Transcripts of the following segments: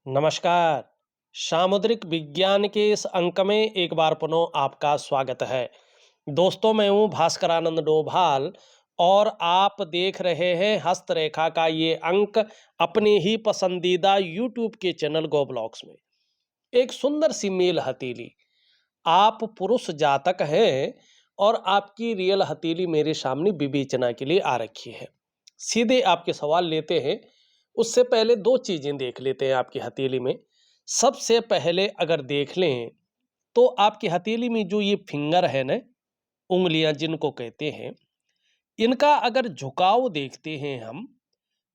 नमस्कार। सामुद्रिक विज्ञान के इस अंक में एक बार पुनः आपका स्वागत है। दोस्तों, मैं हूँ भास्करानंद डोभाल और आप देख रहे हैं हस्तरेखा का ये अंक अपने ही पसंदीदा यूट्यूब के चैनल गो ब्लॉग्स में। एक सुंदर सी मेल हथेली। आप पुरुष जातक हैं और आपकी रियल हथेली मेरे सामने विवेचना के लिए आ रखी है। सीधे आपके सवाल लेते हैं। उससे पहले दो चीजें देख लेते हैं आपकी हथेली में। सबसे पहले अगर देख लें तो आपकी हथेली में जो ये फिंगर है ना, उंगलियां जिनको कहते हैं, इनका अगर झुकाव देखते हैं हम,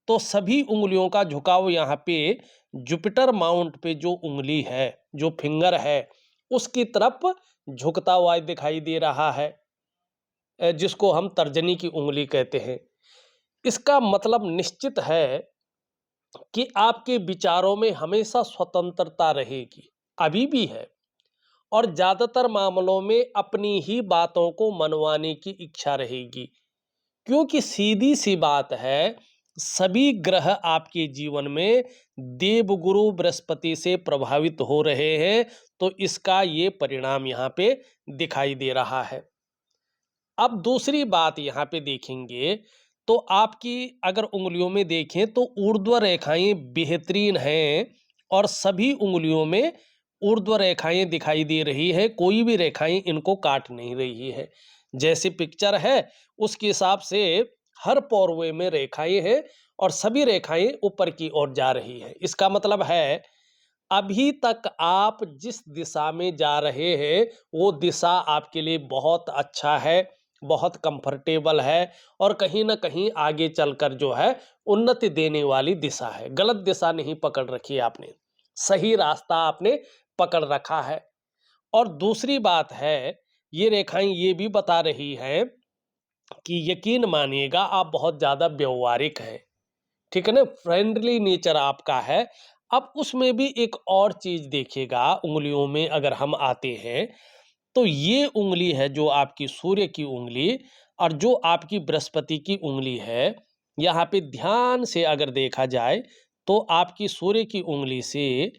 तो सभी उंगलियों का झुकाव यहाँ पे जुपिटर माउंट पे जो उंगली है, जो फिंगर है, उसकी तरफ झुकता हुआ दिखाई दे रहा है, जिसको हम तर्जनी की उंगली कहते हैं। इसका मतलब निश्चित है कि आपके विचारों में हमेशा स्वतंत्रता रहेगी, अभी भी है, और ज्यादातर मामलों में अपनी ही बातों को मनवाने की इच्छा रहेगी। क्योंकि सीधी सी बात है, सभी ग्रह आपके जीवन में देवगुरु बृहस्पति से प्रभावित हो रहे हैं, तो इसका ये परिणाम यहाँ पे दिखाई दे रहा है। अब दूसरी बात यहाँ पे देखेंगे तो आपकी अगर उंगलियों में देखें तो ऊर्ध्व रेखाएं बेहतरीन हैं और सभी उंगलियों में ऊर्ध्व रेखाएं दिखाई दे रही है, कोई भी रेखाएं इनको काट नहीं रही है। जैसी पिक्चर है उसके हिसाब से हर पौरवे में रेखाएं हैं और सभी रेखाएं ऊपर की ओर जा रही है। इसका मतलब है अभी तक आप जिस दिशा में जा रहे हैं वो दिशा आपके लिए बहुत अच्छा है, बहुत कंफर्टेबल है और कहीं ना कहीं आगे चलकर जो है उन्नति देने वाली दिशा है। गलत दिशा नहीं पकड़ रखी है आपने, सही रास्ता आपने पकड़ रखा है। और दूसरी बात है, ये रेखाएं ये भी बता रही हैं कि यकीन मानिएगा आप बहुत ज़्यादा व्यवहारिक हैं, ठीक है ना, फ्रेंडली नेचर आपका है। अब उसमें भी एक और चीज देखिएगा, उंगलियों में अगर हम आते हैं तो ये उंगली है जो आपकी सूर्य की उंगली और जो आपकी बृहस्पति की उंगली है। यहाँ पे ध्यान से अगर देखा जाए तो आपकी सूर्य की उंगली से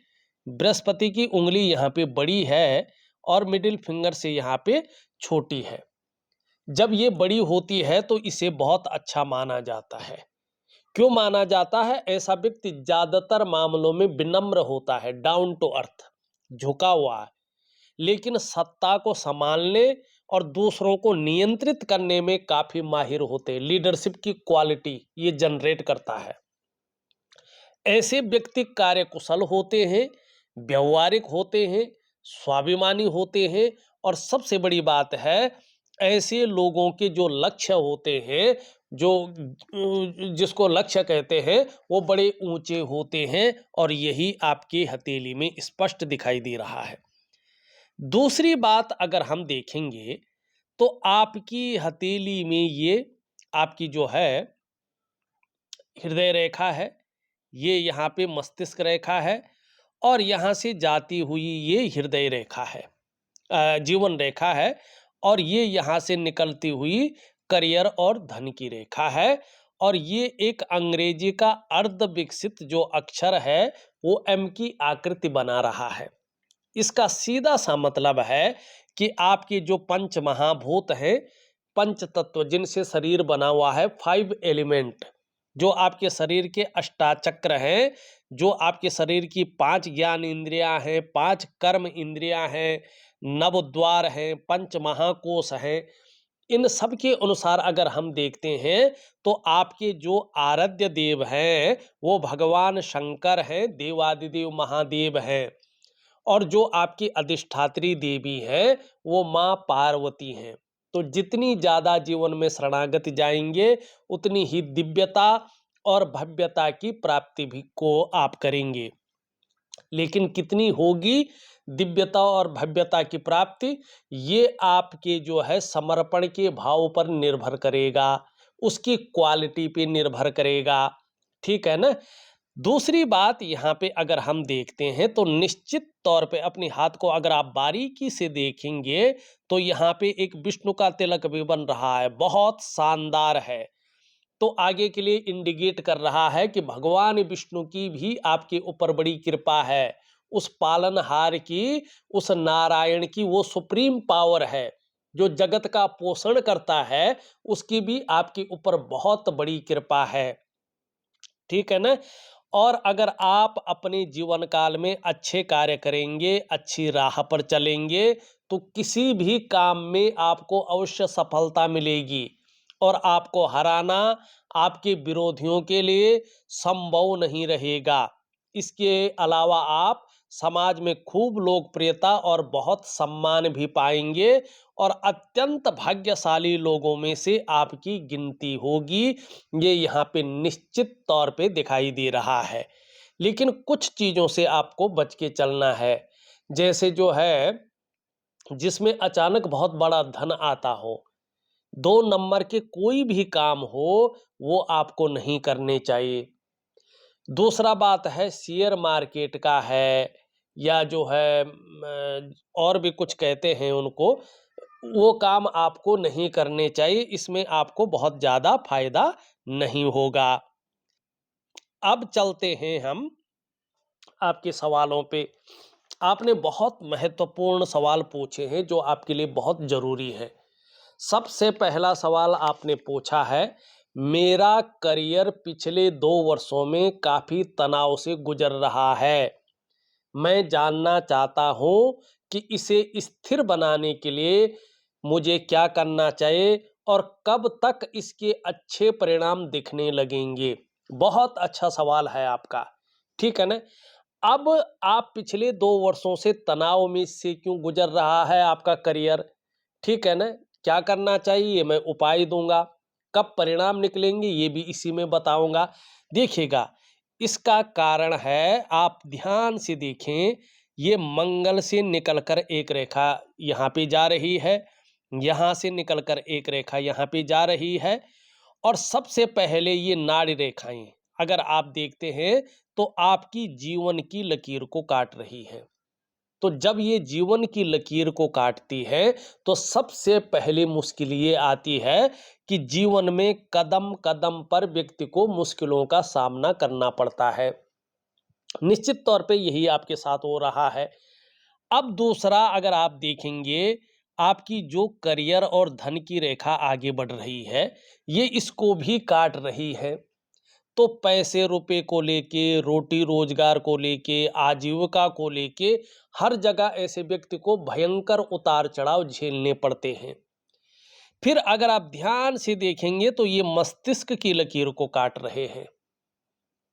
बृहस्पति की उंगली यहाँ पे बड़ी है और मिडिल फिंगर से यहाँ पे छोटी है। जब ये बड़ी होती है तो इसे बहुत अच्छा माना जाता है। क्यों माना जाता है? ऐसा व्यक्ति ज्यादातर मामलों में विनम्र होता है, डाउन टू अर्थ, झुका हुआ है, लेकिन सत्ता को संभालने और दूसरों को नियंत्रित करने में काफी माहिर होते हैं। लीडरशिप की क्वालिटी ये जनरेट करता है। ऐसे व्यक्ति कार्यकुशल होते हैं, व्यवहारिक होते हैं, स्वाभिमानी होते हैं और सबसे बड़ी बात है, ऐसे लोगों के जो लक्ष्य होते हैं, जो जिसको लक्ष्य कहते हैं, वो बड़े ऊंचे होते हैं और यही आपकी हथेली में स्पष्ट दिखाई दे रहा है। दूसरी बात अगर हम देखेंगे तो आपकी हथेली में ये आपकी जो है हृदय रेखा है, ये यहाँ पे मस्तिष्क रेखा है और यहाँ से जाती हुई ये हृदय रेखा है, जीवन रेखा है, और ये यहाँ से निकलती हुई करियर और धन की रेखा है। और ये एक अंग्रेजी का अर्ध विकसित जो अक्षर है वो एम की आकृति बना रहा है। इसका सीधा सा मतलब है कि आपके जो पंच महाभूत हैं, पंच तत्व जिनसे शरीर बना हुआ है, 5 एलिमेंट, जो आपके शरीर के अष्टाचक्र हैं, जो आपके शरीर की 5 ज्ञान इंद्रियां हैं, 5 कर्म इंद्रियां हैं, नवद्वार हैं, पंच महाकोश हैं, इन सब के अनुसार अगर हम देखते हैं तो आपके जो आराध्य देव हैं वो भगवान शंकर हैं, देवादिदेव महादेव हैं, और जो आपकी अधिष्ठात्री देवी हैं वो माँ पार्वती हैं। तो जितनी ज्यादा जीवन में शरणागति जाएंगे उतनी ही दिव्यता और भव्यता की प्राप्ति भी को आप करेंगे। लेकिन कितनी होगी दिव्यता और भव्यता की प्राप्ति, ये आपके जो है समर्पण के भाव पर निर्भर करेगा, उसकी क्वालिटी पे निर्भर करेगा, ठीक है ना। दूसरी बात यहाँ पे अगर हम देखते हैं तो निश्चित तौर पे अपने हाथ को अगर आप बारीकी से देखेंगे तो यहाँ पे एक विष्णु का तिलक भी बन रहा है, बहुत शानदार है। तो आगे के लिए इंडिकेट कर रहा है कि भगवान विष्णु की भी आपके ऊपर बड़ी कृपा है। उस पालनहार की, उस नारायण की वो सुप्रीम पावर है, जो जगत का पोषण करता है, उसकी भी आपके ऊपर बहुत बड़ी कृपा है। ठीक है ना? और अगर आप अपने जीवन काल में अच्छे कार्य करेंगे, अच्छी राह पर चलेंगे, तो किसी भी काम में आपको अवश्य सफलता मिलेगी और आपको हराना आपके विरोधियों के लिए संभव नहीं रहेगा। इसके अलावा आप समाज में खूब लोकप्रियता और बहुत सम्मान भी पाएंगे और अत्यंत भाग्यशाली लोगों में से आपकी गिनती होगी। ये यहाँ पे निश्चित तौर पे दिखाई दे रहा है। लेकिन कुछ चीज़ों से आपको बच के चलना है। जैसे जो है, जिसमें अचानक बहुत बड़ा धन आता हो, 2 नंबर के कोई भी काम हो, वो आपको नहीं करने चाहिए। दूसरा बात है शेयर मार्केट का है, या जो है और भी कुछ कहते हैं उनको, वो काम आपको नहीं करने चाहिए। इसमें आपको बहुत ज़्यादा फायदा नहीं होगा। अब चलते हैं हम आपके सवालों पे। आपने बहुत महत्वपूर्ण सवाल पूछे हैं जो आपके लिए बहुत ज़रूरी है। सबसे पहला सवाल आपने पूछा है, मेरा करियर पिछले 2 वर्षों में काफ़ी तनाव से गुजर रहा है। मैं जानना चाहता हूँ कि इसे स्थिर बनाने के लिए मुझे क्या करना चाहिए और कब तक इसके अच्छे परिणाम दिखने लगेंगे। बहुत अच्छा सवाल है आपका। ठीक है ना? अब आप पिछले 2 वर्षों से तनाव में से क्यों गुजर रहा है आपका करियर? ठीक है ना? क्या करना चाहिए मैं उपाय दूंगा। कब परिणाम निकलेंगे ये भी इसी में बताऊंगा। देखिएगा, इसका कारण है, आप ध्यान से देखें, ये मंगल से निकलकर एक रेखा यहाँ पे जा रही है, यहाँ से निकलकर एक रेखा यहाँ पे जा रही है, और सबसे पहले ये नाड़ी रेखाएं अगर आप देखते हैं तो आपकी जीवन की लकीर को काट रही है। तो जब ये जीवन की लकीर को काटती है तो सबसे पहले मुश्किल ये आती है कि जीवन में कदम कदम पर व्यक्ति को मुश्किलों का सामना करना पड़ता है। निश्चित तौर पे यही आपके साथ हो रहा है। अब दूसरा, अगर आप देखेंगे, आपकी जो करियर और धन की रेखा आगे बढ़ रही है, ये इसको भी काट रही है। तो पैसे रुपए को लेके, रोटी रोजगार को लेके, आजीविका को लेके, हर जगह ऐसे व्यक्ति को भयंकर उतार चढ़ाव झेलने पड़ते हैं। फिर अगर आप ध्यान से देखेंगे तो ये मस्तिष्क की लकीर को काट रहे हैं,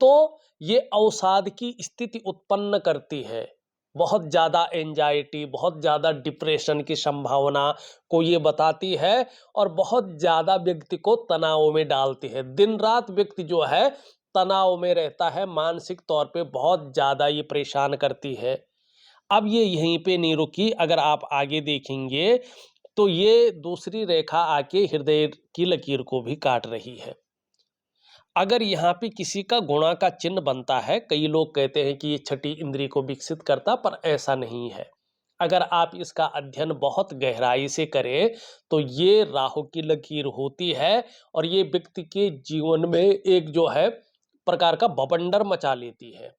तो ये अवसाद की स्थिति उत्पन्न करती है। बहुत ज़्यादा एंजाइटी, बहुत ज़्यादा डिप्रेशन की संभावना को ये बताती है और बहुत ज़्यादा व्यक्ति को तनाव में डालती है। दिन रात व्यक्ति जो है तनाव में रहता है, मानसिक तौर पे बहुत ज़्यादा ये परेशान करती है। अब ये यहीं पे नहीं रुकी, अगर आप आगे देखेंगे तो ये दूसरी रेखा आके हृदय की लकीर को भी काट रही है। अगर यहाँ पे किसी का गुणा का चिन्ह बनता है, कई लोग कहते हैं कि ये छठी इंद्री को विकसित करता, पर ऐसा नहीं है। अगर आप इसका अध्ययन बहुत गहराई से करें तो ये राहु की लकीर होती है और ये व्यक्ति के जीवन में एक जो है प्रकार का बवंडर मचा लेती है।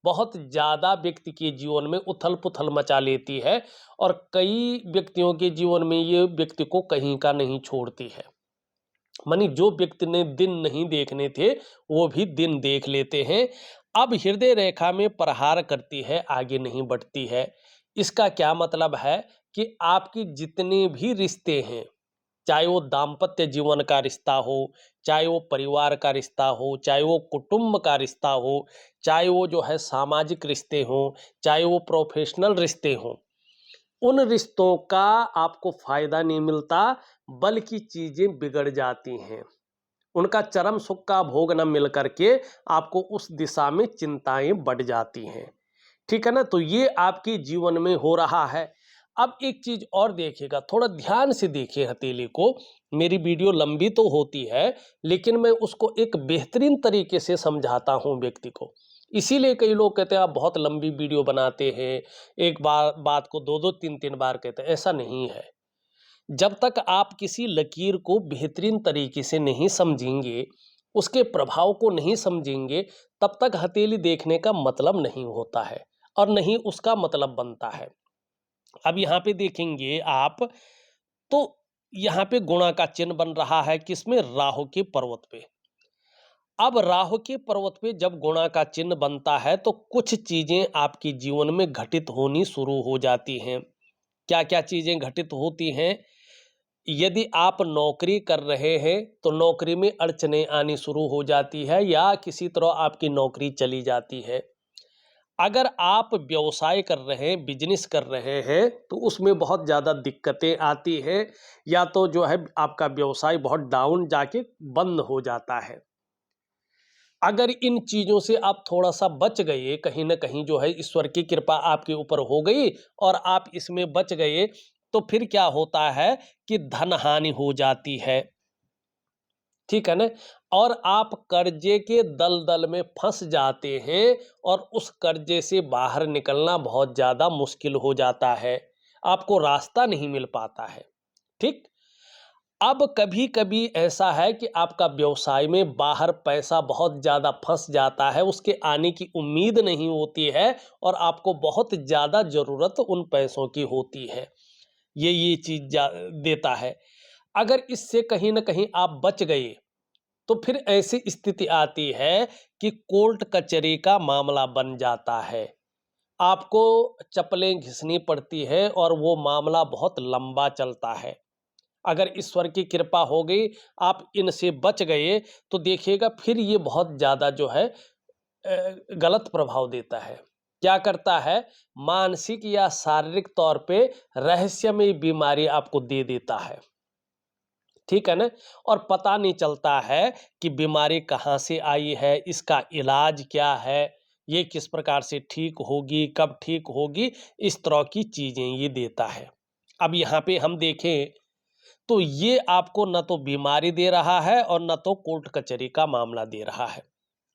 बहुत ज़्यादा व्यक्ति के जीवन में उथल पुथल मचा लेती है और कई व्यक्तियों के जीवन में ये व्यक्ति को कहीं का नहीं छोड़ती है। मानी जो व्यक्ति ने दिन नहीं देखने थे वो भी दिन देख लेते हैं। अब हृदय रेखा में प्रहार करती है, आगे नहीं बढ़ती है। इसका क्या मतलब है कि आपकी जितने भी रिश्ते हैं, चाहे वो दाम्पत्य जीवन का रिश्ता हो, चाहे वो परिवार का रिश्ता हो, चाहे वो कुटुंब का रिश्ता हो, चाहे वो जो है सामाजिक रिश्ते हों, चाहे वो प्रोफेशनल रिश्ते हों, उन रिश्तों का आपको फायदा नहीं मिलता, बल्कि चीजें बिगड़ जाती हैं। उनका चरम सुख का भोग न मिल करके आपको उस दिशा में चिंताएं बढ़ जाती हैं। ठीक है ना? तो ये आपके जीवन में हो रहा है। अब एक चीज और देखिएगा, थोड़ा ध्यान से देखिए हथेली को। मेरी वीडियो लंबी तो होती है, लेकिन मैं उसको एक बेहतरीन तरीके से समझाता हूं व्यक्ति को। इसीलिए कई लोग कहते हैं आप बहुत लंबी वीडियो बनाते हैं, एक बार बात को दो दो तीन तीन बार कहते हैं। ऐसा नहीं है। जब तक आप किसी लकीर को बेहतरीन तरीके से नहीं समझेंगे, उसके प्रभाव को नहीं समझेंगे, तब तक हथेली देखने का मतलब नहीं होता है और नहीं उसका मतलब बनता है। अब यहाँ पे देखेंगे आप, तो यहाँ पे गुणा का चिन्ह बन रहा है किसमें? राहु के पर्वत पे। अब राहु के पर्वत पे जब गुणा का चिन्ह बनता है तो कुछ चीजें आपके जीवन में घटित होनी शुरू हो जाती हैं। क्या क्या चीजें घटित होती हैं? यदि आप नौकरी कर रहे हैं तो नौकरी में अड़चने आनी शुरू हो जाती है या किसी तरह आपकी नौकरी चली जाती है। अगर आप व्यवसाय कर रहे हैं, बिजनेस कर रहे हैं, तो उसमें बहुत ज़्यादा दिक्कतें आती हैं, या तो जो है आपका व्यवसाय बहुत डाउन जाके बंद हो जाता है। अगर इन चीज़ों से आप थोड़ा-सा बच गए, कहीं न कहीं जो है ईश्वर की कृपा आपके ऊपर हो गई और आप इसमें बच गए, तो फिर क्या होता है कि धन हानि हो जाती है। ठीक है ना? और आप कर्जे के दलदल में फंस जाते हैं और उस कर्जे से बाहर निकलना बहुत ज़्यादा मुश्किल हो जाता है। आपको रास्ता नहीं मिल पाता है। ठीक? अब कभी-कभी ऐसा है कि आपका व्यवसाय में बाहर पैसा बहुत ज़्यादा फंस जाता है, उसके आने की उम्मीद नहीं होती है और आपको बहुत ज़्यादा ज़रूरत उन पैसों की होती है। ये चीज़ देता है। अगर इससे कहीं न कहीं आप बच गए, तो फिर ऐसी स्थिति आती है कि कोर्ट कचहरी का मामला बन जाता है। आपको चप्पलें घिसनी पड़ती है और वो मामला बहुत लंबा चलता है। अगर ईश्वर की कृपा हो गई, आप इनसे बच गए, तो देखिएगा फिर ये बहुत ज़्यादा जो है गलत प्रभाव देता है। क्या करता है? मानसिक या शारीरिक तौर पे रहस्यमय बीमारी आपको दे देता है। ठीक है ना? और पता नहीं चलता है कि बीमारी कहाँ से आई है, इसका इलाज क्या है, ये किस प्रकार से ठीक होगी, कब ठीक होगी, इस तरह की चीज़ें ये देता है। अब यहाँ पे हम देखें, तो ये आपको न तो बीमारी दे रहा है और न तो कोर्ट कचहरी का मामला दे रहा है।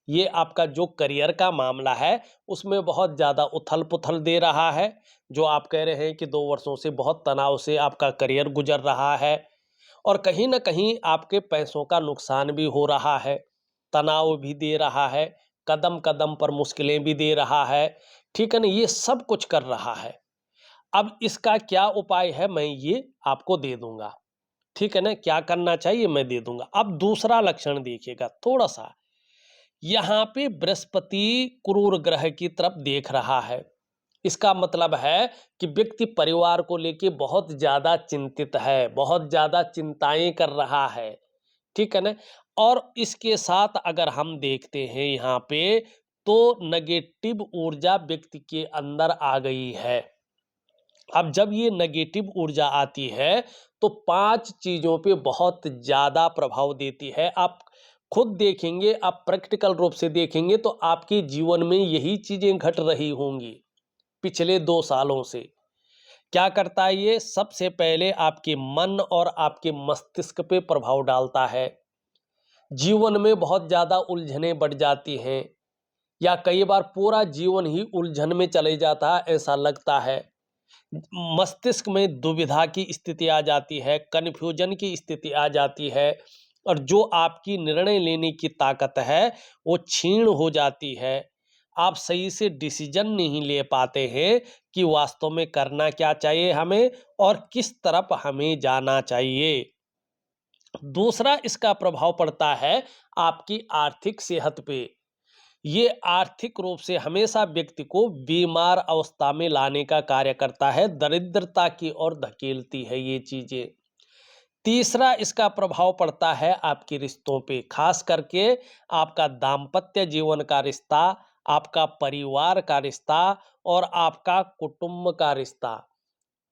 ये आपका जो करियर का मामला है, उसमें बहुत ज़्यादा उथल-पुथल दे रहा है। जो आप कह रहे हैं कि 2 वर्षों से बहुत तनाव से आपका करियर गुज़र रहा है और कहीं न कहीं आपके पैसों का नुकसान भी हो रहा है, तनाव भी दे रहा है, कदम-कदम पर मुश्किलें भी दे रहा है, ठीक है ना? ये सब कुछ कर रहा है। अब इसका क्या उपाय है, मैं ये आपको दे दूँगा, ठीक है ना? क्या करना चाहिए, मैं दे दूँगा। अब दूसरा लक्षण देखिएगा थोड़ा-सा, यहाँ पे बृहस्पति क्रूर ग्रह की तरफ देख रहा है। इसका मतलब है कि व्यक्ति परिवार को लेके बहुत ज़्यादा चिंतित है, बहुत ज़्यादा चिंताएँ कर रहा है, ठीक है ना? और इसके साथ अगर हम देखते हैं यहाँ पे, तो नेगेटिव ऊर्जा व्यक्ति के अंदर आ गई है। अब जब ये नेगेटिव ऊर्जा आती है, तो 5 चीज़ों पे बहुत ज़्यादा प्रभाव देती है। आप खुद देखेंगे, आप प्रैक्टिकल रूप से देखेंगे, तो आपके जीवन में यही चीज़ें घट रही होंगी पिछले 2 सालों से। क्या करता है ये? सबसे पहले आपके मन और आपके मस्तिष्क पे प्रभाव डालता है। जीवन में बहुत ज़्यादा उलझनें बढ़ जाती हैं या कई बार पूरा जीवन ही उलझन में चले जाता है, ऐसा लगता है। मस्तिष्क में दुविधा की स्थिति आ जाती है, कन्फ्यूजन की स्थिति आ जाती है और जो आपकी निर्णय लेने की ताकत है, वो क्षीण हो जाती है। आप सही से डिसीजन नहीं ले पाते हैं कि वास्तव में करना क्या चाहिए हमें और किस तरफ हमें जाना चाहिए। दूसरा इसका प्रभाव पड़ता है आपकी आर्थिक सेहत पे। ये आर्थिक रूप से हमेशा व्यक्ति को बीमार अवस्था में लाने का कार्य करता है, दरिद्रता की ओर धकेलती है ये चीजें। तीसरा इसका प्रभाव पड़ता है आपके रिश्तों पे, खास करके आपका दाम्पत्य जीवन का रिश्ता, आपका परिवार का रिश्ता और आपका कुटुंब का रिश्ता।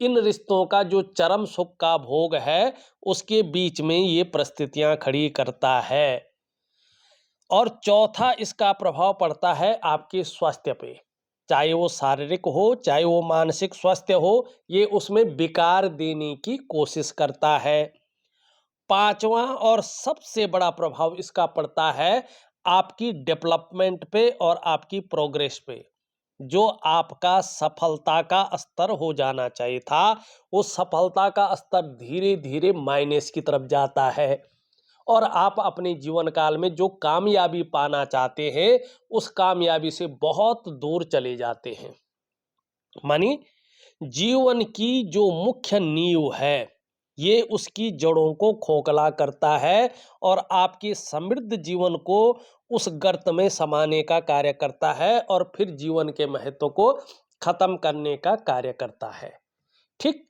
इन रिश्तों का जो चरम सुख का भोग है, उसके बीच में ये परिस्थितियां खड़ी करता है। और चौथा इसका प्रभाव पड़ता है आपके स्वास्थ्य पे, चाहे वो शारीरिक हो, चाहे वो मानसिक स्वास्थ्य हो, ये उसमें विकार देने की कोशिश करता है। पांचवा और सबसे बड़ा प्रभाव इसका पड़ता है आपकी डेवलपमेंट पे और आपकी प्रोग्रेस पे। जो आपका सफलता का स्तर हो जाना चाहिए था, वो सफलता का स्तर धीरे-धीरे माइनस की तरफ जाता है और आप अपने जीवन काल में जो कामयाबी पाना चाहते हैं, उस कामयाबी से बहुत दूर चले जाते हैं। मानी जीवन की जो मुख्य नींव है, ये उसकी जड़ों को खोखला करता है और आपके समृद्ध जीवन को उस गर्त में समाने का कार्य करता है और फिर जीवन के महत्व को खत्म करने का कार्य करता है। ठीक।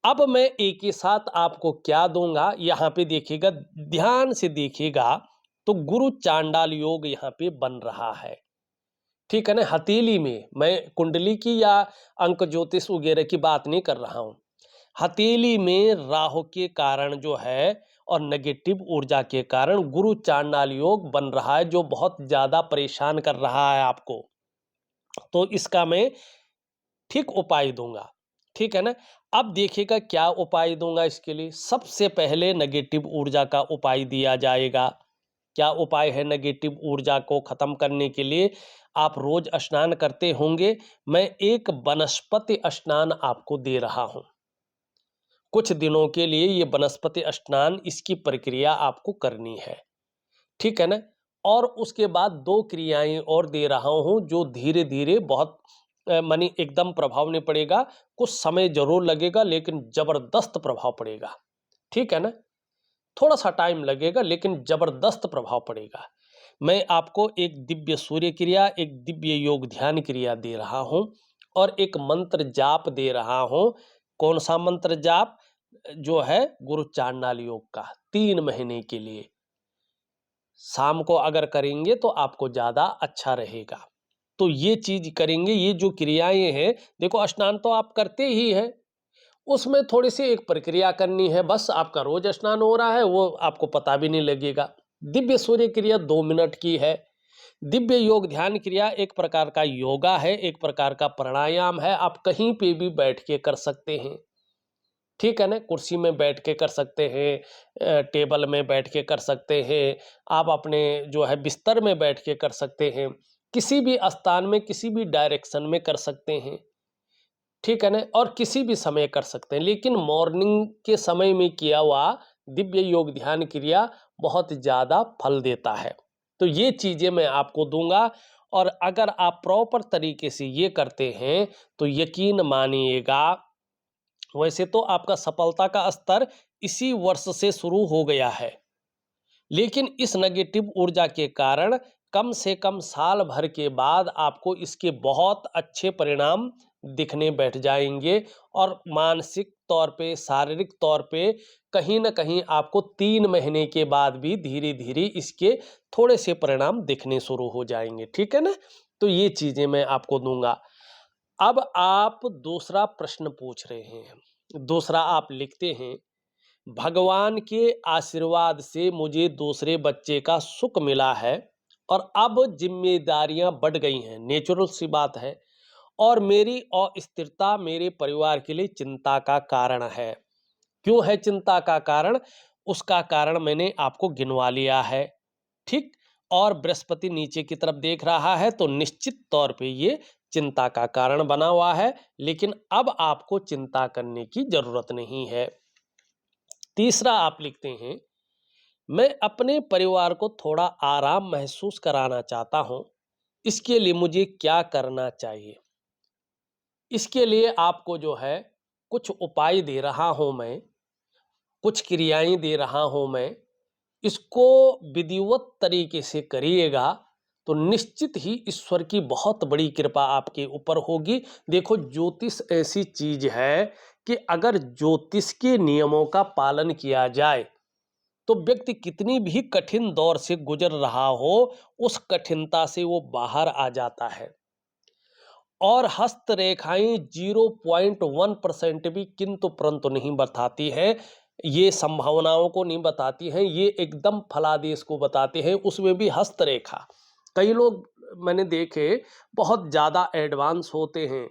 अब मैं एक ही साथ आपको क्या दूंगा, यहां पे देखिएगा, ध्यान से देखिएगा, तो गुरु चांडाल योग यहां पे बन रहा है। ठीक है ना। हथेली में, मैं कुंडली की या अंक ज्योतिष वगैरह की बात नहीं कर रहा हूं। हथेली में राहु के कारण जो है और नेगेटिव ऊर्जा के कारण गुरु चांडाल योग बन रहा है, जो बहुत ज्यादा परेशान कर रहा है आपको। तो इसका मैं ठीक उपाय दूंगा। ठीक है ना। अब देखिएगा क्या उपाय दूंगा इसके लिए। सबसे पहले नेगेटिव ऊर्जा का उपाय दिया जाएगा। क्या उपाय है नेगेटिव ऊर्जा को खत्म करने के लिए? आप रोज स्नान करते होंगे, मैं एक वनस्पति स्नान आपको दे रहा हूं। कुछ दिनों के लिए ये वनस्पति स्नान, इसकी प्रक्रिया आपको करनी है। ठीक है ना। और उसके बाद दो क्रियाएं और दे रहा हूं, जो धीरे धीरे, बहुत मानी एकदम प्रभाव नहीं पड़ेगा, कुछ समय जरूर लगेगा लेकिन जबरदस्त प्रभाव पड़ेगा। ठीक है ना। थोड़ा सा टाइम लगेगा लेकिन जबरदस्त प्रभाव पड़ेगा। मैं आपको एक दिव्य सूर्य क्रिया, एक दिव्य योग ध्यान क्रिया दे रहा हूं और एक मंत्र जाप दे रहा हूं। कौन सा मंत्र जाप? जो है गुरु चांडाल योग का, 3 महीने के लिए। शाम को अगर करेंगे तो आपको ज्यादा अच्छा रहेगा। तो ये चीज करेंगे, ये जो क्रियाएं हैं, देखो स्नान तो आप करते ही हैं, उसमें थोड़ी सी एक प्रक्रिया करनी है, बस आपका रोज स्नान हो रहा है, वो आपको पता भी नहीं लगेगा। दिव्य सूर्य क्रिया 2 मिनट की है। दिव्य योग ध्यान क्रिया एक प्रकार का योगा है, एक प्रकार का प्राणायाम है, आप कहीं पे भी बैठ के कर सकते हैं। ठीक है ना। कुर्सी में बैठ के कर सकते हैं, टेबल में बैठ के कर सकते हैं, आप अपने जो है बिस्तर में बैठ के कर सकते हैं, किसी भी स्थान में, किसी भी डायरेक्शन में कर सकते हैं। ठीक है ना। और किसी भी समय कर सकते हैं, लेकिन मॉर्निंग के समय में किया हुआ दिव्य योग ध्यान क्रिया बहुत ज़्यादा फल देता है। तो ये चीज़ें मैं आपको दूंगा, और अगर आप प्रॉपर तरीके से ये करते हैं तो यकीन मानिएगा, वैसे तो आपका सफलता का स्तर इसी वर्ष से शुरू हो गया है, लेकिन इस नेगेटिव ऊर्जा के कारण कम से कम साल भर के बाद आपको इसके बहुत अच्छे परिणाम दिखने बैठ जाएंगे, और मानसिक तौर पे, शारीरिक तौर पे कहीं ना कहीं आपको 3 महीने के बाद भी धीरे धीरे इसके थोड़े से परिणाम दिखने शुरू हो जाएंगे। ठीक है ना। तो ये चीजें मैं आपको दूंगा। अब आप दूसरा प्रश्न पूछ रहे हैं, दूसरा आप लिखते हैं, भगवान के आशीर्वाद से मुझे दूसरे बच्चे का सुख मिला है और अब जिम्मेदारियां बढ़ गई हैं, नेचुरल सी बात है, और मेरी अस्थिरता मेरे परिवार के लिए चिंता का कारण है। क्यों है चिंता का कारण? उसका कारण मैंने आपको गिनवा लिया है। ठीक। और बृहस्पति नीचे की तरफ देख रहा है, तो निश्चित तौर पे ये चिंता का कारण बना हुआ है, लेकिन अब आपको चिंता करने की जरूरत नहीं है। तीसरा आप लिखते हैं, मैं अपने परिवार को थोड़ा आराम महसूस कराना चाहता हूं, इसके लिए मुझे क्या करना चाहिए? इसके लिए आपको जो है कुछ उपाय दे रहा हूं मैं, कुछ क्रियाएं दे रहा हूं मैं, इसको विधिवत तरीके से करिएगा तो निश्चित ही ईश्वर की बहुत बड़ी कृपा आपके ऊपर होगी। देखो, ज्योतिष ऐसी चीज है कि अगर ज्योतिष के नियमों का पालन किया जाए तो व्यक्ति कितनी भी कठिन दौर से गुजर रहा हो, उस कठिनता से वो बाहर आ जाता है। और हस्तरेखाएं 0.1% भी किंतु परंतु नहीं बताती है, ये संभावनाओं को नहीं बताती हैं, ये एकदम फलादेश को बताते हैं, उसमें भी हस्तरेखा। कई लोग मैंने देखे बहुत ज्यादा एडवांस होते हैं,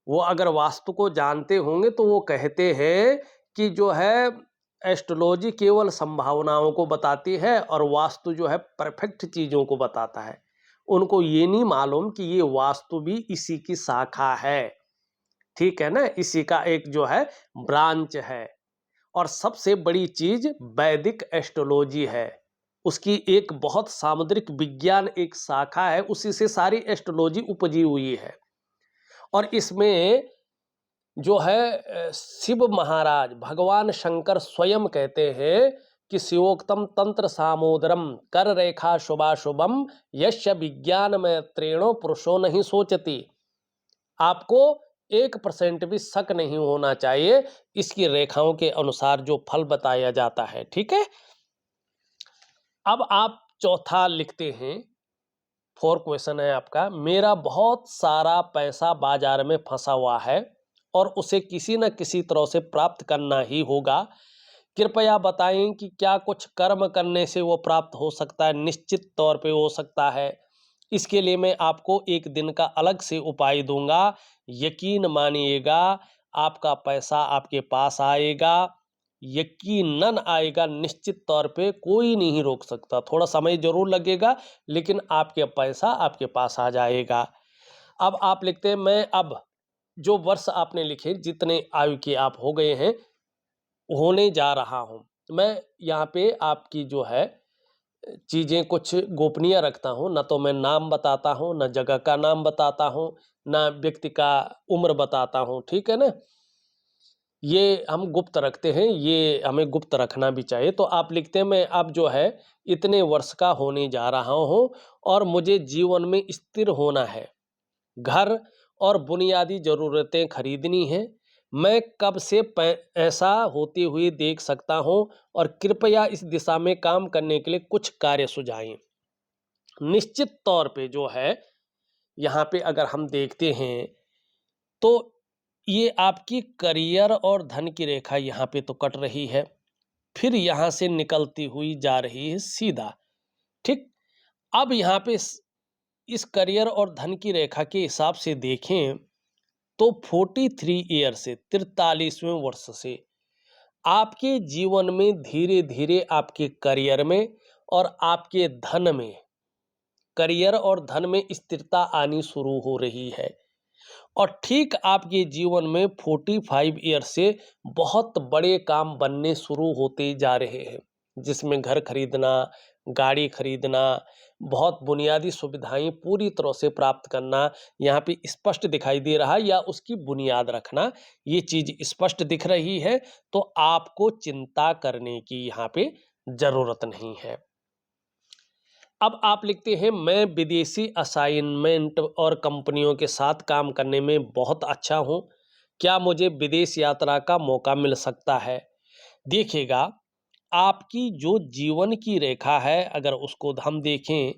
वो अगर वास्तु को जानते होंगे तो वो कहते हैं कि जो है एस्ट्रोलॉजी केवल संभावनाओं को बताती है और वास्तु जो है परफेक्ट चीजों को बताता है। उनको ये नहीं मालूम कि ये वास्तु भी इसी की शाखा है। ठीक है ना। इसी का एक जो है ब्रांच है। और सबसे बड़ी चीज वैदिक एस्ट्रोलॉजी है। उसकी एक बहुत सामुद्रिक विज्ञान एक शाखा है, उसी से सारी एस्ट्रोलॉजी उपजी हुई है। और इसमें जो है शिव महाराज भगवान शंकर स्वयं कहते हैं कि शिवोक्तम तंत्र सामोदरम कर रेखा शुभाशुभम यश्य विज्ञान में त्रेणो पुरुषो नहीं सोचती। आपको 1% भी शक नहीं होना चाहिए इसकी रेखाओं के अनुसार जो फल बताया जाता है। ठीक है, अब आप चौथा लिखते हैं, 4 क्वेश्चन है आपका। मेरा बहुत सारा पैसा बाजार में फंसा हुआ है और उसे किसी न किसी तरह से प्राप्त करना ही होगा। कृपया बताएं कि क्या कुछ कर्म करने से वो प्राप्त हो सकता है? निश्चित तौर पे हो सकता है। इसके लिए मैं आपको एक दिन का अलग से उपाय दूंगा। यकीन मानिएगा, आपका पैसा आपके पास आएगा, यकीनन आएगा, निश्चित तौर पे कोई नहीं रोक सकता। थोड़ा समय जरूर लगेगा लेकिन आपके पैसा आपके पास आ जाएगा। अब आप लिखते हैं, मैं अब जो वर्ष आपने लिखे, जितने आयु के आप हो गए हैं, होने जा रहा हूं, मैं यहाँ पे आपकी जो है चीज़ें कुछ गोपनीय रखता हूँ। न तो मैं नाम बताता हूँ, न जगह का नाम बताता हूँ, न व्यक्ति का उम्र बताता हूँ। ठीक है ना, ये हम गुप्त रखते हैं, ये हमें गुप्त रखना भी चाहिए। तो आप लिखते हैं, मैं अब जो है इतने वर्ष का होने जा रहा हूँ और मुझे जीवन में स्थिर होना है, घर और बुनियादी ज़रूरतें खरीदनी हैं। मैं कब से ऐसा होते हुए देख सकता हूँ और कृपया इस दिशा में काम करने के लिए कुछ कार्य सुझाएं। निश्चित तौर पे जो है यहाँ पे अगर हम देखते हैं तो ये आपकी करियर और धन की रेखा यहाँ पे तो कट रही है, फिर यहाँ से निकलती हुई जा रही है सीधा। ठीक, अब यहाँ पे इस करियर और धन की रेखा के हिसाब से देखें तो 43 ईयर से 43वें वर्ष से आपके जीवन में धीरे धीरे आपके करियर में और आपके धन में, करियर और धन में स्थिरता आनी शुरू हो रही है। और ठीक आपके जीवन में 45 ईयर से बहुत बड़े काम बनने शुरू होते जा रहे हैं, जिसमें घर खरीदना, गाड़ी खरीदना, बहुत बुनियादी सुविधाएं पूरी तरह से प्राप्त करना यहाँ पे स्पष्ट दिखाई दे रहा है, या उसकी बुनियाद रखना, ये चीज स्पष्ट दिख रही है। तो आपको चिंता करने की यहाँ पे जरूरत नहीं है। अब आप लिखते हैं, मैं विदेशी असाइनमेंट और कंपनियों के साथ काम करने में बहुत अच्छा हूं, क्या मुझे विदेश यात्रा का मौका मिल सकता है? देखिएगा, आपकी जो जीवन की रेखा है अगर उसको हम देखें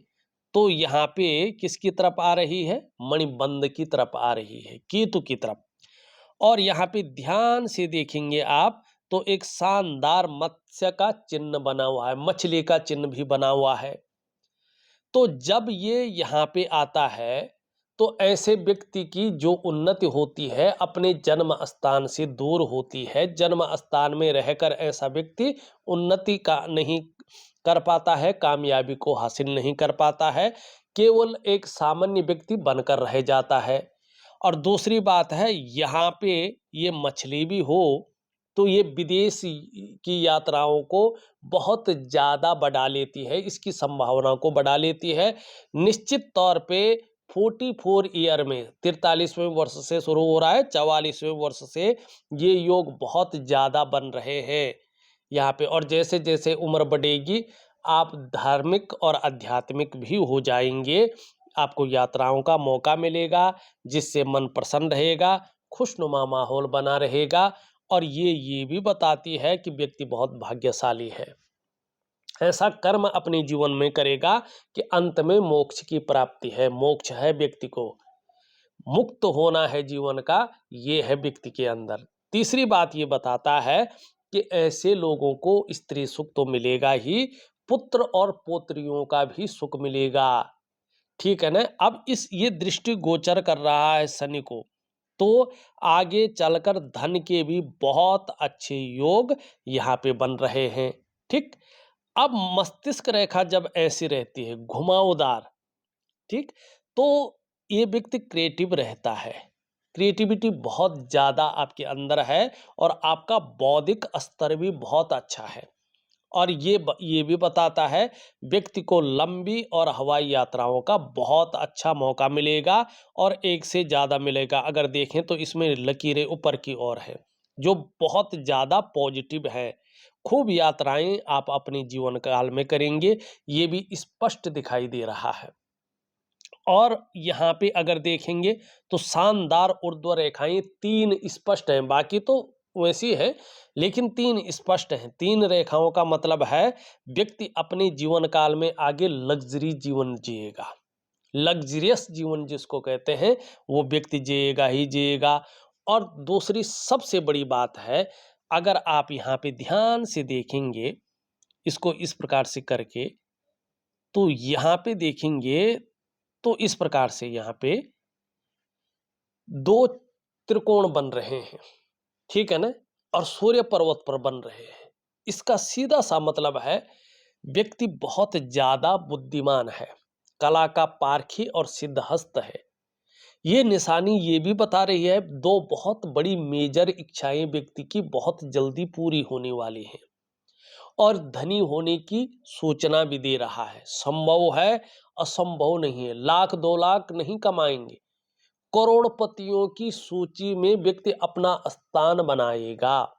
तो यहाँ पे किसकी तरफ आ रही है? मणिबंध की तरफ आ रही है, केतु की तरफ। और यहाँ पे ध्यान से देखेंगे आप तो एक शानदार मत्स्य का चिन्ह बना हुआ है, मछली का चिन्ह भी बना हुआ है। तो जब ये यहाँ पे आता है तो ऐसे व्यक्ति की जो उन्नति होती है अपने जन्म स्थान से दूर होती है। जन्म स्थान में रहकर ऐसा व्यक्ति उन्नति का नहीं कर पाता है, कामयाबी को हासिल नहीं कर पाता है, केवल एक सामान्य व्यक्ति बनकर रह जाता है। और दूसरी बात है, यहाँ पे ये मछली भी हो तो ये विदेश की यात्राओं को बहुत ज़्यादा बढ़ा लेती है, इसकी संभावना को बढ़ा लेती है। निश्चित तौर पे 44 ईयर में 43वें वर्ष से शुरू हो रहा है, 44वें वर्ष से ये योग बहुत ज़्यादा बन रहे हैं यहाँ पे। और जैसे जैसे उम्र बढ़ेगी आप धार्मिक और आध्यात्मिक भी हो जाएंगे, आपको यात्राओं का मौका मिलेगा जिससे मन प्रसन्न रहेगा, खुशनुमा माहौल बना रहेगा। और ये भी बताती है कि व्यक्ति बहुत भाग्यशाली है, ऐसा कर्म अपने जीवन में करेगा कि अंत में मोक्ष की प्राप्ति है। मोक्ष है, व्यक्ति को मुक्त होना है जीवन का, ये है व्यक्ति के अंदर। तीसरी बात ये बताता है कि ऐसे लोगों को स्त्री सुख तो मिलेगा ही, पुत्र और पोत्रियों का भी सुख मिलेगा। ठीक है ना। अब ये दृष्टि गोचर कर रहा है शनि को, तो आगे चलकर धन के भी बहुत अच्छे योग यहाँ पे बन रहे हैं। ठीक, अब मस्तिष्क रेखा जब ऐसी रहती है घुमावदार, ठीक, तो ये व्यक्ति क्रिएटिव रहता है, क्रिएटिविटी बहुत ज़्यादा आपके अंदर है और आपका बौद्धिक स्तर भी बहुत अच्छा है। और ये भी बताता है व्यक्ति को लंबी और हवाई यात्राओं का बहुत अच्छा मौका मिलेगा और एक से ज़्यादा मिलेगा। अगर देखें तो इसमें लकीरें ऊपर की ओर है, जो बहुत ज़्यादा पॉजिटिव है। खूब यात्राएं आप अपने जीवन काल में करेंगे, ये भी स्पष्ट दिखाई दे रहा है। और यहाँ पे अगर देखेंगे तो शानदार ऊर्ध्व रेखाएं 3 स्पष्ट हैं, बाकी तो वैसी है, लेकिन 3 स्पष्ट हैं। 3 रेखाओं का मतलब है व्यक्ति अपने जीवन काल में आगे लग्जरी जीवन जिएगा। लग्जरियस जीवन जिसको कहते हैं, वो व्यक्ति जिएगा ही जिएगा। और दूसरी सबसे बड़ी बात है, अगर आप यहाँ पे ध्यान से देखेंगे इसको इस प्रकार से करके, तो यहाँ पे देखेंगे तो इस प्रकार से यहाँ पे 2 त्रिकोण बन रहे हैं, ठीक है ना? और सूर्य पर्वत पर बन रहे हैं। इसका सीधा सा मतलब है व्यक्ति बहुत ज़्यादा बुद्धिमान है, कला का पारखी और सिद्धहस्त है। ये निशानी ये भी बता रही है 2 बहुत बड़ी मेजर इच्छाएं व्यक्ति की बहुत जल्दी पूरी होने वाली हैं और धनी होने की सूचना भी दे रहा है। संभव है, असंभव नहीं है। लाख 2 लाख नहीं कमाएंगे, करोड़पतियों की सूची में व्यक्ति अपना स्थान बनाएगा।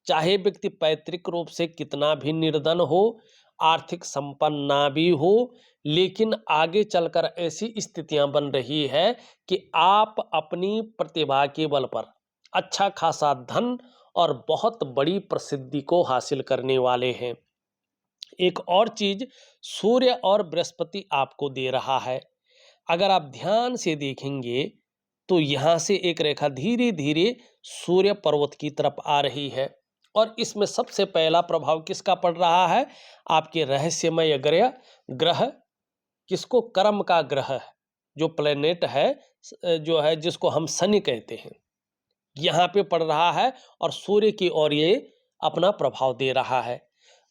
चाहे व्यक्ति पैतृक रूप से कितना भी निर्धन हो, आर्थिक संपन्न ना भी हो, लेकिन आगे चलकर ऐसी स्थितियां बन रही है कि आप अपनी प्रतिभा के बल पर अच्छा खासा धन और बहुत बड़ी प्रसिद्धि को हासिल करने वाले हैं। एक और चीज सूर्य और बृहस्पति आपको दे रहा है। अगर आप ध्यान से देखेंगे तो यहां से एक रेखा धीरे धीरे सूर्य पर्वत की तरफ आ रही है और इसमें सबसे पहला प्रभाव किसका पड़ रहा है? आपके रहस्यमय ग्रह ग्रह किसको कर्म का ग्रह है, जो प्लेनेट है, जो है जिसको हम शनि कहते हैं, यहाँ पे पड़ रहा है और सूर्य की ओर ये अपना प्रभाव दे रहा है।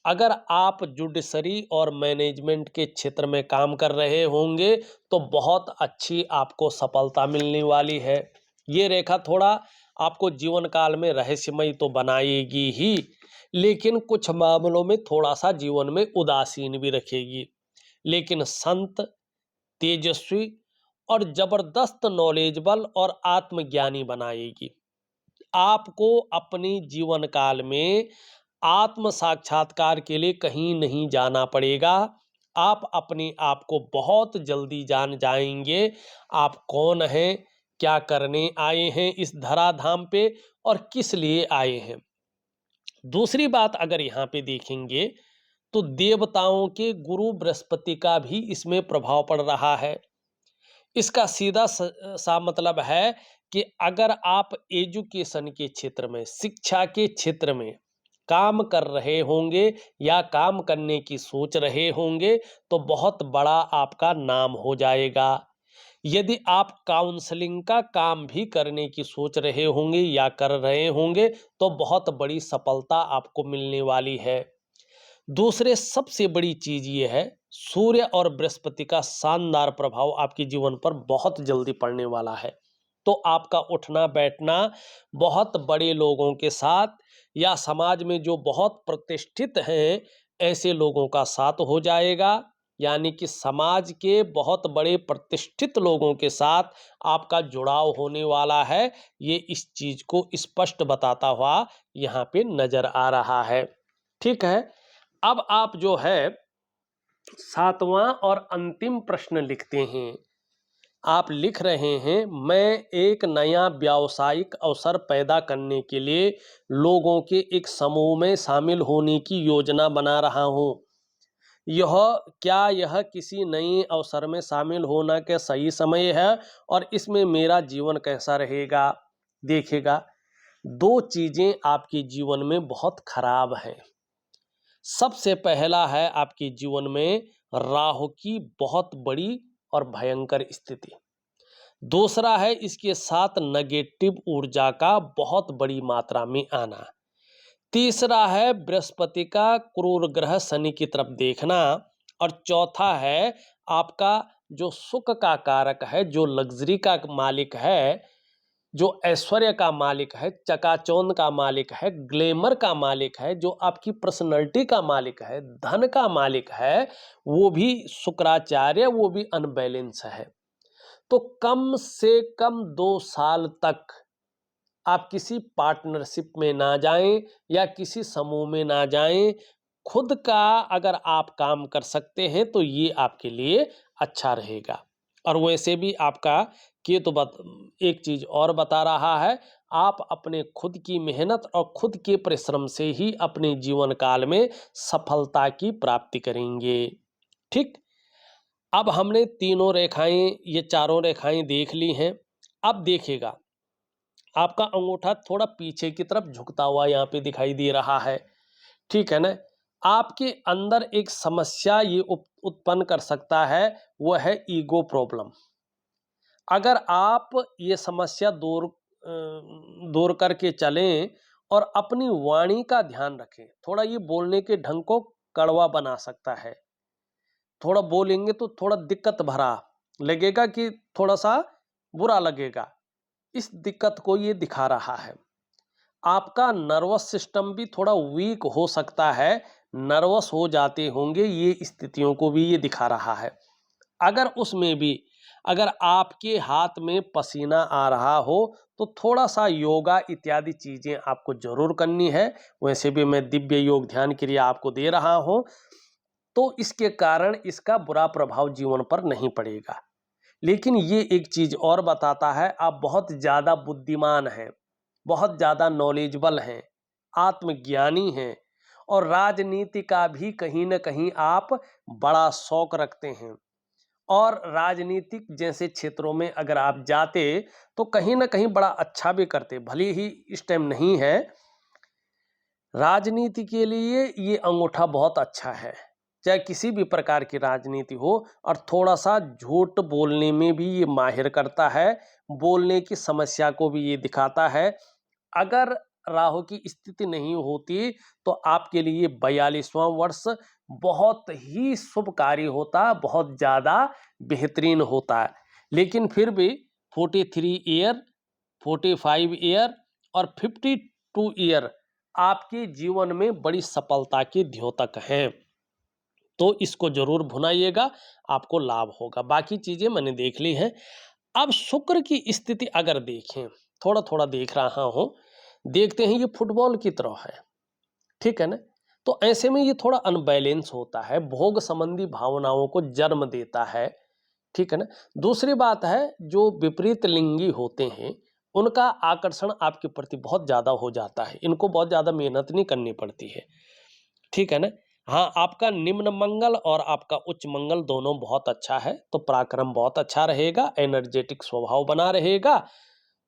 अगर आप जुडिशरी और मैनेजमेंट के क्षेत्र में काम कर रहे होंगे तो बहुत अच्छी आपको सफलता मिलने वाली है। ये रेखा थोड़ा आपको जीवन काल में रहस्यमय तो बनाएगी ही, लेकिन कुछ मामलों में थोड़ा सा जीवन में उदासीन भी रखेगी। लेकिन संत, तेजस्वी और जबरदस्त नॉलेजेबल और आत्मज्ञानी बनाएगी। आपको अपने जीवन काल में आत्म साक्षात्कार के लिए कहीं नहीं जाना पड़ेगा। आप अपने आप को बहुत जल्दी जान जाएंगे। आप कौन हैं, क्या करने आए हैं इस धराधाम पे और किस लिए आए हैं। दूसरी बात अगर यहाँ पे देखेंगे तो देवताओं के गुरु बृहस्पति का भी इसमें प्रभाव पड़ रहा है। इसका सीधा सा मतलब है कि अगर आप एजुकेशन के क्षेत्र में, शिक्षा के क्षेत्र में काम कर रहे होंगे या काम करने की सोच रहे होंगे तो बहुत बड़ा आपका नाम हो जाएगा। यदि आप काउंसलिंग का काम भी करने की सोच रहे होंगे या कर रहे होंगे तो बहुत बड़ी सफलता आपको मिलने वाली है। दूसरे सबसे बड़ी चीज ये है, सूर्य और बृहस्पति का शानदार प्रभाव आपके जीवन पर बहुत जल्दी पड़ने वाला है। तो आपका उठना बैठना बहुत बड़े लोगों के साथ या समाज में जो बहुत प्रतिष्ठित हैं ऐसे लोगों का साथ हो जाएगा। यानी कि समाज के बहुत बड़े प्रतिष्ठित लोगों के साथ आपका जुड़ाव होने वाला है। ये इस चीज को स्पष्ट बताता हुआ यहाँ पे नजर आ रहा है। ठीक है, अब आप जो है 7वां और अंतिम प्रश्न लिखते हैं। आप लिख रहे हैं, मैं एक नया व्यावसायिक अवसर पैदा करने के लिए लोगों के एक समूह में शामिल होने की योजना बना रहा हूं। यह किसी नए अवसर में शामिल होना के सही समय है और इसमें मेरा जीवन कैसा रहेगा? देखेगा, 2 चीजें आपके जीवन में बहुत खराब हैं। सबसे पहला है आपके जीवन में राहु की बहुत बड़ी और भयंकर स्थिति। दूसरा है इसके साथ नेगेटिव ऊर्जा का बहुत बड़ी मात्रा में आना। तीसरा है बृहस्पति का क्रूर ग्रह शनि की तरफ देखना। और चौथा है आपका जो सुख का कारक है, जो लग्जरी का मालिक है, जो ऐश्वर्य का मालिक है, चकाचौंध का मालिक है, ग्लैमर का मालिक है, जो आपकी पर्सनैलिटी का मालिक है, धन का मालिक है, वो भी शुक्राचार्य, वो भी अनबैलेंस है। तो कम से कम 2 साल तक आप किसी पार्टनरशिप में ना जाएं या किसी समूह में ना जाएं। खुद का अगर आप काम कर सकते हैं तो ये आपके लिए अच्छा रहेगा। और वैसे भी आपका केतु एक चीज और बता रहा है, आप अपने खुद की मेहनत और खुद के परिश्रम से ही अपने जीवन काल में सफलता की प्राप्ति करेंगे। ठीक, अब हमने तीनों रेखाएं, ये चारों रेखाएं देख ली हैं। अब देखिएगा, आपका अंगूठा थोड़ा पीछे की तरफ झुकता हुआ यहाँ पे दिखाई दे रहा है, ठीक है ना। आपके अंदर एक समस्या ये उत्पन्न कर सकता है, वो है ईगो प्रॉब्लम। अगर आप ये समस्या दूर करके चलें और अपनी वाणी का ध्यान रखें, थोड़ा ये बोलने के ढंग को कड़वा बना सकता है। थोड़ा बोलेंगे तो थोड़ा दिक्कत भरा लगेगा, कि थोड़ा सा बुरा लगेगा। इस दिक्कत को ये दिखा रहा है। आपका नर्वस सिस्टम भी थोड़ा वीक हो सकता है, नर्वस हो जाते होंगे, ये स्थितियों को भी ये दिखा रहा है। अगर उसमें भी अगर आपके हाथ में पसीना आ रहा हो तो थोड़ा सा योगा इत्यादि चीज़ें आपको जरूर करनी है। वैसे भी मैं दिव्य योग ध्यान क्रिया आपको दे रहा हूँ, तो इसके कारण इसका बुरा प्रभाव जीवन पर नहीं पड़ेगा। लेकिन ये एक चीज और बताता है, आप बहुत ज्यादा बुद्धिमान हैं, बहुत ज्यादा नॉलेजेबल हैं, आत्मज्ञानी हैं, और राजनीति का भी कहीं ना कहीं आप बड़ा शौक रखते हैं। और राजनीतिक जैसे क्षेत्रों में अगर आप जाते तो कहीं ना कहीं बड़ा अच्छा भी करते, भले ही इस टाइम नहीं है। राजनीति के लिए ये अंगूठा बहुत अच्छा है, चाहे किसी भी प्रकार की राजनीति हो। और थोड़ा सा झूठ बोलने में भी ये माहिर करता है, बोलने की समस्या को भी ये दिखाता है। अगर राहु की स्थिति नहीं होती तो आपके लिए 42वां वर्ष बहुत ही शुभकारी होता, बहुत ज़्यादा बेहतरीन होता है। लेकिन फिर भी 43 ईयर, 45 ईयर और 52 ईयर आपके जीवन में बड़ी सफलता के द्योतक हैं। तो इसको जरूर भुनाइएगा, आपको लाभ होगा। बाकी चीजें मैंने देख ली हैं। अब शुक्र की स्थिति अगर देखें, थोड़ा थोड़ा देख रहा हूं, देखते हैं ये फुटबॉल की तरह है, ठीक है ना। तो ऐसे में ये थोड़ा अनबैलेंस होता है, भोग संबंधी भावनाओं को जन्म देता है, ठीक है ना। दूसरी बात है, जो विपरीत लिंगी होते हैं उनका आकर्षण आपके प्रति बहुत ज्यादा हो जाता है, इनको बहुत ज्यादा मेहनत नहीं करनी पड़ती है, ठीक है ना। हाँ, आपका निम्न मंगल और आपका उच्च मंगल दोनों बहुत अच्छा है, तो पराक्रम बहुत अच्छा रहेगा, एनर्जेटिक स्वभाव बना रहेगा।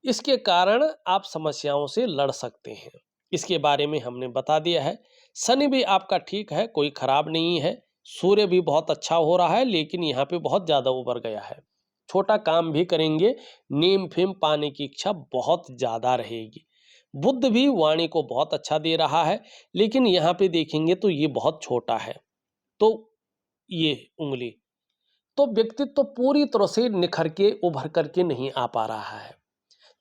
इसके कारण आप समस्याओं से लड़ सकते हैं, इसके बारे में हमने बता दिया है। शनि भी आपका ठीक है, कोई खराब नहीं है। सूर्य भी बहुत अच्छा हो रहा है, लेकिन यहाँ पे बहुत ज़्यादा उभर गया है। छोटा काम भी करेंगे, नेम फेम पाने की इच्छा बहुत ज़्यादा रहेगी। बुध भी वाणी को बहुत अच्छा दे रहा है, लेकिन यहाँ पे देखेंगे तो ये बहुत छोटा है। तो ये उंगली, तो व्यक्तित्व तो पूरी तरह से निखर के उभर करके नहीं आ पा रहा है।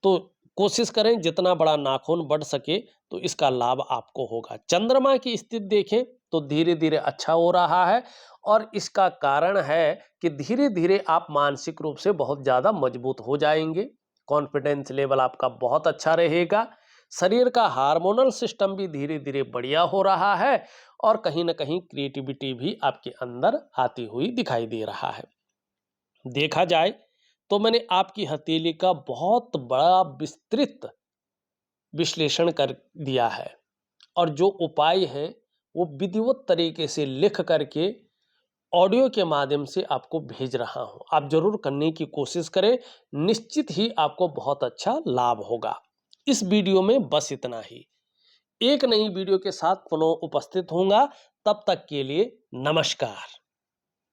तो कोशिश करें जितना बड़ा नाखून बढ़ सके तो इसका लाभ आपको होगा। चंद्रमा की स्थिति देखें तो धीरे धीरे अच्छा हो रहा है, और इसका कारण है कि धीरे धीरे आप मानसिक रूप से बहुत ज़्यादा मजबूत हो जाएंगे, कॉन्फिडेंस लेवल आपका बहुत अच्छा रहेगा, शरीर का हार्मोनल सिस्टम भी धीरे धीरे बढ़िया हो रहा है, और कहीं ना कहीं क्रिएटिविटी भी आपके अंदर आती हुई दिखाई दे रहा है। देखा जाए तो मैंने आपकी हथेली का बहुत बड़ा विस्तृत विश्लेषण कर दिया है, और जो उपाय हैं वो विधिवत तरीके से लिख करके ऑडियो के माध्यम से आपको भेज रहा हूं। आप जरूर करने की कोशिश करें, निश्चित ही आपको बहुत अच्छा लाभ होगा। इस वीडियो में बस इतना ही। एक नई वीडियो के साथ पुनः उपस्थित होऊंगा, तब तक के लिए नमस्कार।